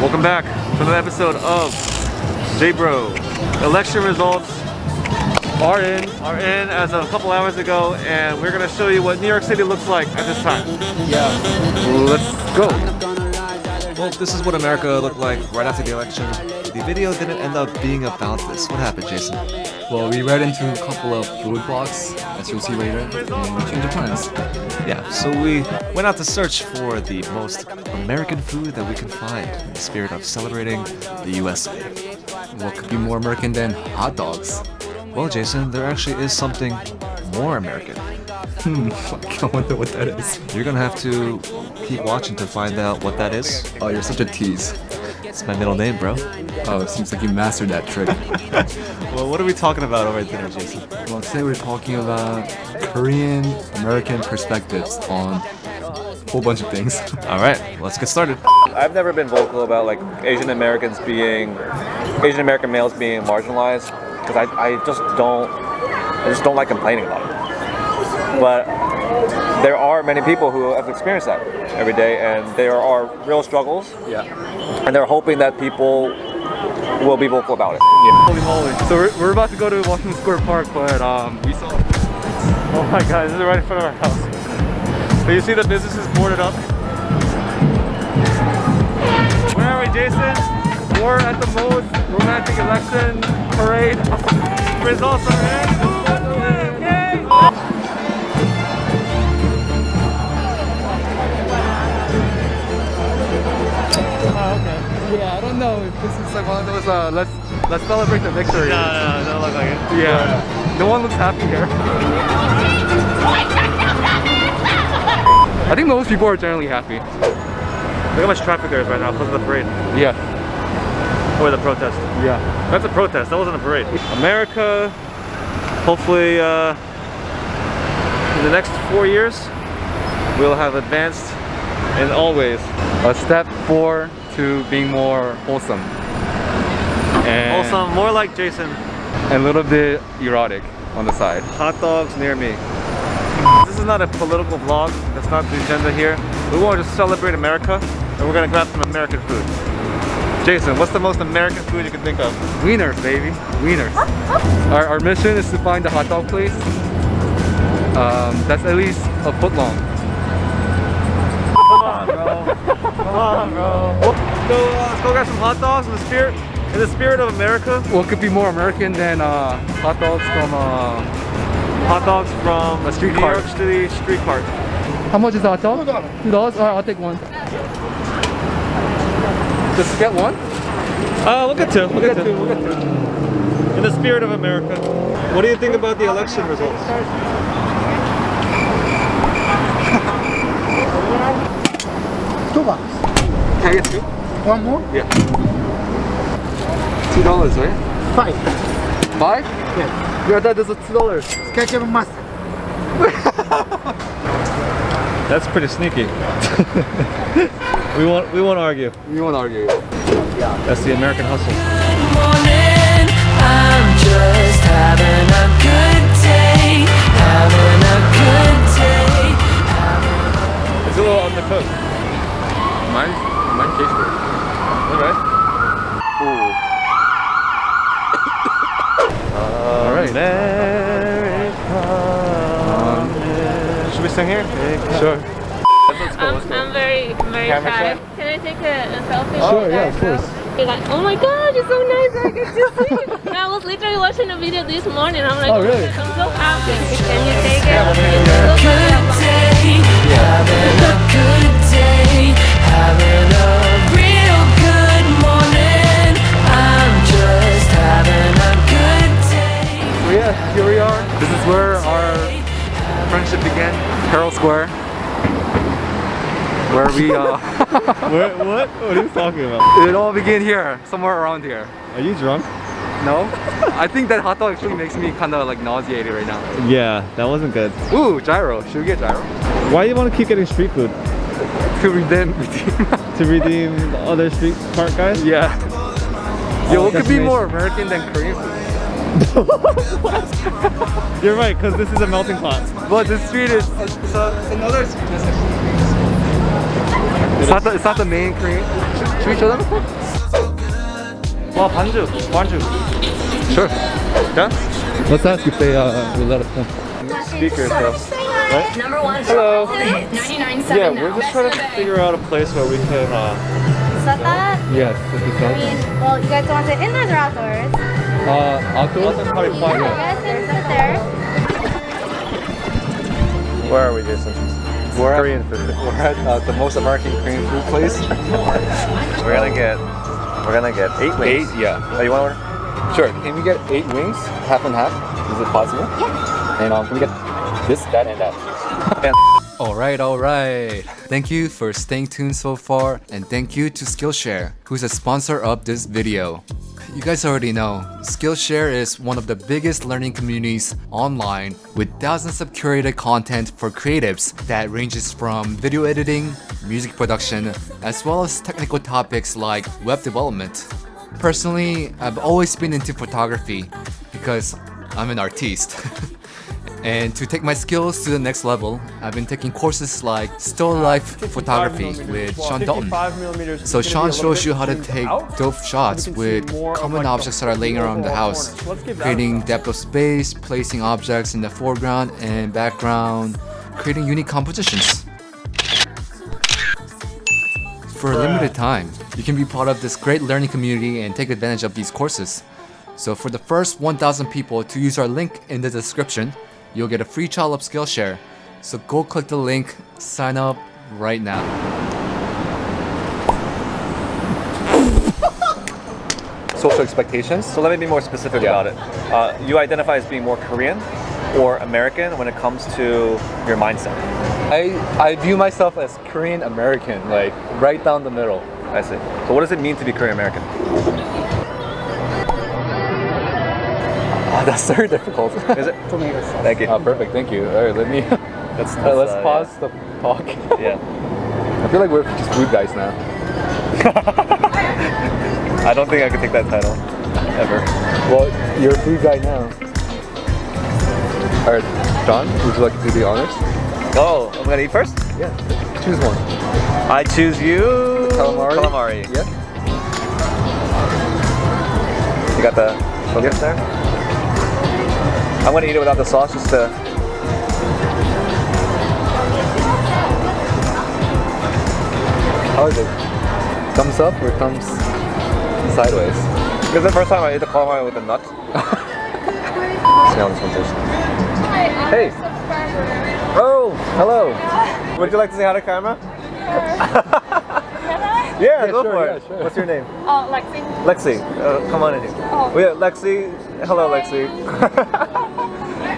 Welcome back to another episode of J-Bro. Election results are in as of a couple hours ago, and we're gonna show you what New York City looks like at this time. Yeah. Let's go. Well, this is what America looked like right after the election. The video didn't end up being about this. What happened, Jason? Well, we read into a couple of roadblocks, as you'll see later, and we changed our plans. Yeah, so we went out to search for the most American food that we can find in the spirit of celebrating the USA. What could be more American than hot dogs? Well, Jason, there actually is something more American. I wonder what that is. You're gonna have to keep watching to find out what that is. Oh, you're such a tease. It's my middle name, bro. Oh, it seems like you mastered that trick. Well, what are we talking about over at dinner, Jason? Well, today we're talking about Korean American perspectives on a whole bunch of things. All right, let's get started. I've never been vocal about like Asian American males being marginalized because I just don't like complaining about it. But there are many people who have experienced that every day, and there are real struggles. Yeah. And they're hoping that people will be vocal about it. Holy moly. So we're about to go to Washington Square Park, but we saw... Oh my god, this is right in front of our house. So you see the businesses boarded up. Where are we, Jason? We're at the most romantic election parade. Results are in. Yay! Yeah, I don't know if this is like one of those let's celebrate the victory. No, don't look like it. Yeah. No one looks happy here. I think most people are generally happy. Look how much traffic there is right now because of the parade. Yeah. Or the protest. Yeah. That's a protest, that wasn't a parade. America, hopefully in the next 4 years, we'll have advanced in all ways. A step forward to being more wholesome. And Also, more like Jason, a little bit erotic on the side. hot dogs near me. This is not a political vlog, that's not the agenda here. We want to just celebrate America, and we're gonna grab some American food. Jason, what's the most American food you can think of? Wieners, baby. Wieners. Our mission is to find a hot dog place that's at least a foot long. Come on, bro. Come on, bro. Let's go grab some hot dogs in the spirit of America. What could be more American than hot dogs from A street New cart? York City street cart. How much is the hot dog? $2. $2? Alright, I'll take one. Just get one? We'll get two. We'll get two. In the spirit of America. What do you think about the election results? Can I get two? One more? Yeah. $2, right? 5. 5? Yes. Yeah, that is $2. Ketchup and mustard. That's pretty sneaky. we won't argue. We won't argue. That's the American hustle. Morning, I'm just having a good day, having a good day. It's a little undercooked. Mine tastes good. Alright. Alright. Should we sing here? Sure. I'm very Camera shy. shot? Can I take a selfie? Sure, with yeah, that of course. girl? You're like, oh my god, you're so nice, I get to see you. And I was literally watching the video this morning. I'm like, Oh, really? I'm so happy. Can you take it? Good day, having a good day, having a real good morning. I'm just having a good day. So yeah, here we are. This is where our friendship began. Herald Square. Where we What? What are you talking about? it all began here, somewhere around here. Are you drunk? No? I think that hot dog actually makes me kinda like nauseated right now. Yeah, that wasn't good. Ooh, gyro. Should we get gyro? Why do you want to keep getting street food? To redeem. To redeem the other street cart guys? Yeah. Yo, what could be Destination. more American than Korean food? You're right, because this is a melting pot. But the street is it's another street. It's not the main Korean. Should we show them? 와 반죽. Sure. Yeah? Let's ask if they will let us come. Speaker stuff. Right? Number one. Hello. 99.7 Yeah, now. we're just trying to figure out a place where we can. Set that? Yes, this is I mean, well, you guys want it indoors or outdoors? outdoors. That's probably fine. You guys can sit there. Where are we, Jason? We're Korean food. We're at the most American Korean food place. We're gonna get 8 wings. 8, yeah. Oh, you want to order? Sure. Can we get 8 wings, half and half? Is it possible? Yeah. And can we get this, that, and that? Alright. Thank you for staying tuned so far, and thank you to Skillshare, who's a sponsor of this video. You guys already know, Skillshare is one of the biggest learning communities online with thousands of curated content for creatives that ranges from video editing, music production, as well as technical topics like web development. Personally, I've always been into photography because I'm an artist. And to take my skills to the next level, I've been taking courses like still life photography with Sean Dalton. So Sean shows you how to take dope shots with common objects that are laying around the house, creating depth of space, placing objects in the foreground and background, creating unique compositions. For a limited time, you can be part of this great learning community and take advantage of these courses. So for the first 1,000 people to use our link in the description, you'll get a free trial of Skillshare. So go click the link, sign up right now. Social expectations? So let me be more specific about it. You identify as being more Korean or American when it comes to your mindset? I view myself as Korean American, like right down the middle. I see. So what does it mean to be Korean American? That's very difficult. Is it? Thank you. Perfect, thank you. Alright, let's pause the talk. Yeah. I feel like we're just food guys now. I don't think I could take that title ever. Well, you're a food guy now. Alright, John, would you like to do the honors? Oh, I'm gonna eat first? Yeah. Choose one. I choose you. Calamari? Calamari. Yeah. You got the focus there? I'm gonna eat it without the sauce just to. How is it? Thumbs up or thumbs sideways? This is the first time I ate the calamari with a nut. See how this one tastes. Hey! Oh, hello! Would you like to say hi to camera? Yeah, go sure, for yeah, it. sure. What's your name? Lexi. Lexi. Come on in here. Oh. Yeah, Lexi. Hello, Lexi.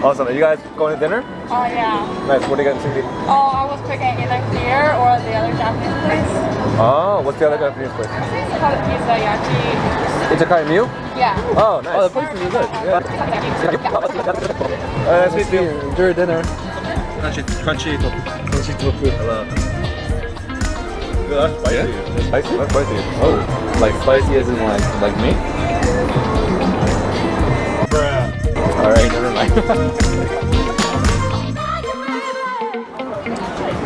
Awesome. Are you guys going to dinner? Oh, yeah. Nice. What are you going to eat? Oh, I was picking either here or the other Japanese place. Oh, what's the other Japanese place? It's called Pizza Yaki. Ichikai Mew? Yeah. Oh, nice. Oh, the place is really good. Yeah. Nice to meet you. Enjoy your dinner. Crunchy tofu. Hello. That's spicy. Yeah? Spicy? That's spicy. Oh, like spicy as in like me? Alright, never mind.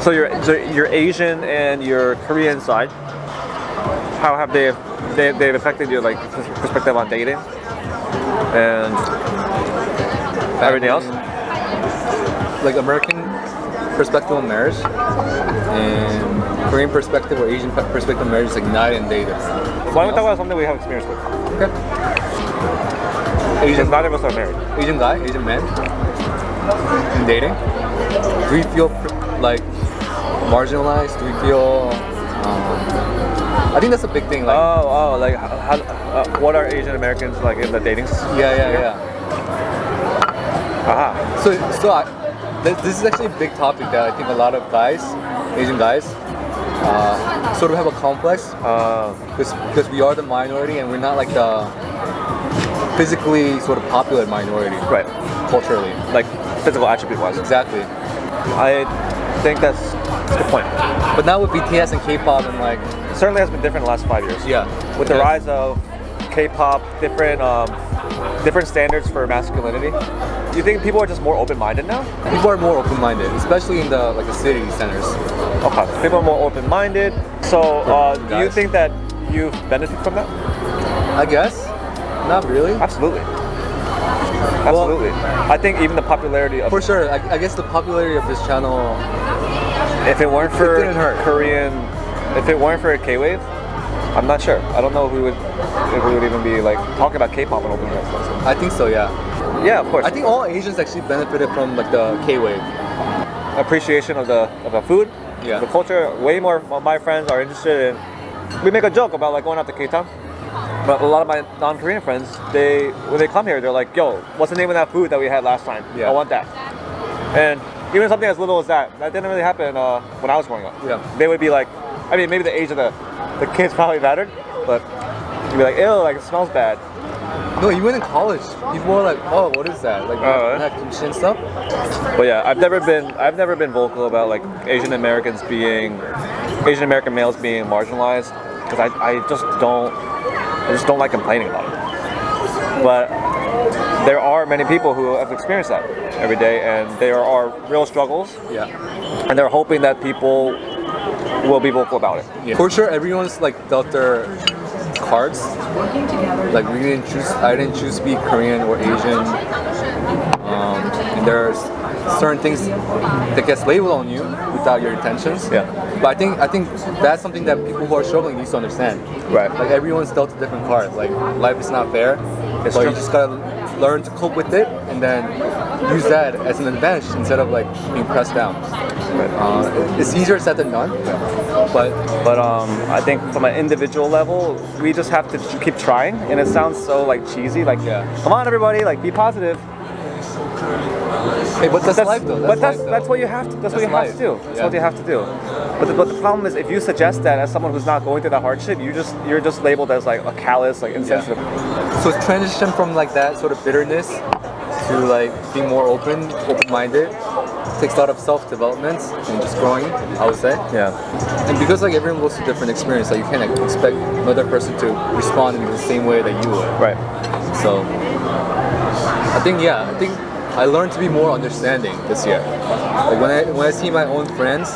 So your Asian and your Korean side, how have they've affected your like perspective on dating and everything else? Like American perspective on marriage and Korean perspective or Asian perspective on marriage is like night and day difference. Why don't we talk about something we have experience with? Okay. Because neither of us are married. Asian guy, Asian man in dating. Do we feel like marginalized? Do we feel? I think that's a big thing. Like, like what are Asian Americans like in the dating? yeah. Aha. This is actually a big topic that I think a lot of guys, Asian guys, sort of have a complex because we are the minority and we're not like the physically sort of popular minority, Right. Culturally, Like physical attribute wise. exactly. I think that's a good point. But now with BTS and K-pop and like, Certainly has been different in the last 5 years. yeah, With the yeah. rise of K-pop, different standards for masculinity. Do you think people are just more open-minded now? people are more open-minded, especially in the city centers. Okay, people are more open-minded. So, do you Guys. think that you've benefited from that? I guess. Not really. Absolutely. Absolutely. I think even the popularity of For sure. I guess the popularity of this channel. if it weren't for didn't hurt. Korean, if it weren't for K-Wave, I'm not sure. I don't know if we would even be like talking about K-pop and opening restaurants. I think so. Yeah. Yeah, of course. I think all Asians actually benefited from like the K-wave. appreciation of the food, Yeah. the culture. Way more of my friends are interested in. We make a joke about like going out to K-Town, but a lot of my non-Korean friends, when they come here, they're like, "Yo, what's the name of that food that we had last time? Yeah. I want that." And even something as little as that didn't really happen when I was growing up. Yeah. They would be like, I mean, maybe the age of the kids probably mattered, but you'd be like, "Ew, like it smells bad." No, even in college, people were like, "Oh, what is that?" Like, Oh, that kimchi and stuff. But yeah, I've never been vocal about like Asian American males being marginalized because I just don't like complaining about it. But there are many people who have experienced that every day, and there are real struggles, Yeah. and they're hoping that people will be vocal about it. Yeah. For sure, everyone's like dealt their cards. Like I didn't choose to be Korean or Asian. And there's certain things that gets labeled on you without your intentions. Yeah. But I think that's something that people who are struggling need to understand. Right. Like everyone's dealt a different card. Like life is not fair. It's So true. you just gotta learn to cope with it and then use that as an advantage instead of like being pressed down. It's easier said than done. But But I think from an individual level, we just have to keep trying, and it sounds so like cheesy. Like, Yeah. come on, everybody, like be positive. hey, but that's life though. But life, though. that's what you have to. That's what you have life. to do. That's Yeah. what you have to do. But the problem is, if you suggest that as someone who's not going through that hardship, you're just labeled as like a callous, like insensitive. So it's transition from like that sort of bitterness to like being more open-minded. Takes a lot of self-development and just growing, I would say. Yeah. And because like everyone goes through different experience, like you can't like, expect another person to respond in the same way that you would. Right. So I think I learned to be more understanding this year. Like when I see my own friends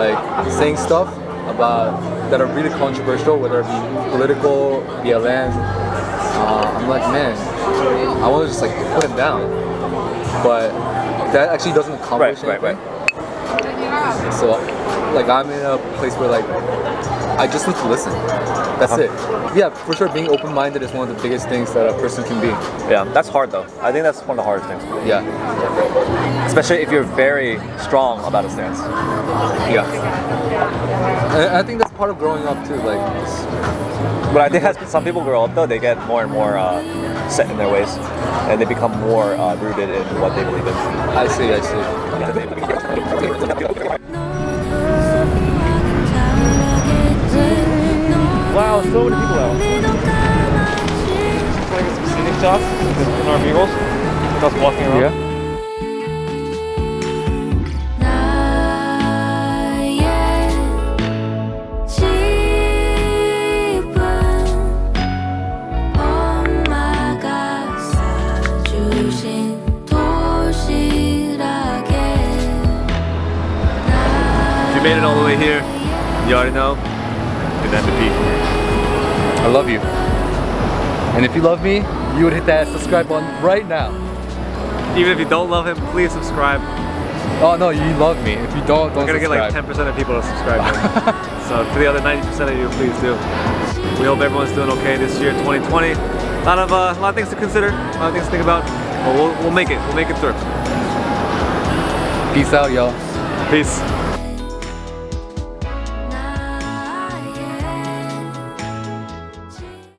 like saying stuff about that are really controversial, whether it be political, BLM, I'm like, man, I want to just like put them down. But that actually doesn't accomplish anything. Right. So like I'm in a place where like I just need to listen. That's it. Yeah, for sure being open-minded is one of the biggest things that a person can be. Yeah. That's hard though. I think that's one of the hardest things, Yeah. especially if you're very strong about a stance. Yeah. And I think that's part of growing up too. Like But I think as some people grow up though, they get more and more set in their ways, and they become more rooted in what they believe in. I see. Wow, so many people out. Just like some scenic shots in our vehicles. Just walking around. Yeah. 나의 집은 엄마가 사주신 도시락에 If you made it all the way here, you already know. Good night to Pete. I love you. And if you love me, you would hit that subscribe button right now. Even if you don't love him, please subscribe. Oh no, you love me. If you don't We're gonna get like subscribe. 10% of people to subscribe. So to the other 90% of you, please do. We hope everyone's doing okay this year, 2020. A lot of things to consider, a lot of things to think about. But we'll make it. We'll make it through. Peace out, y'all. Peace.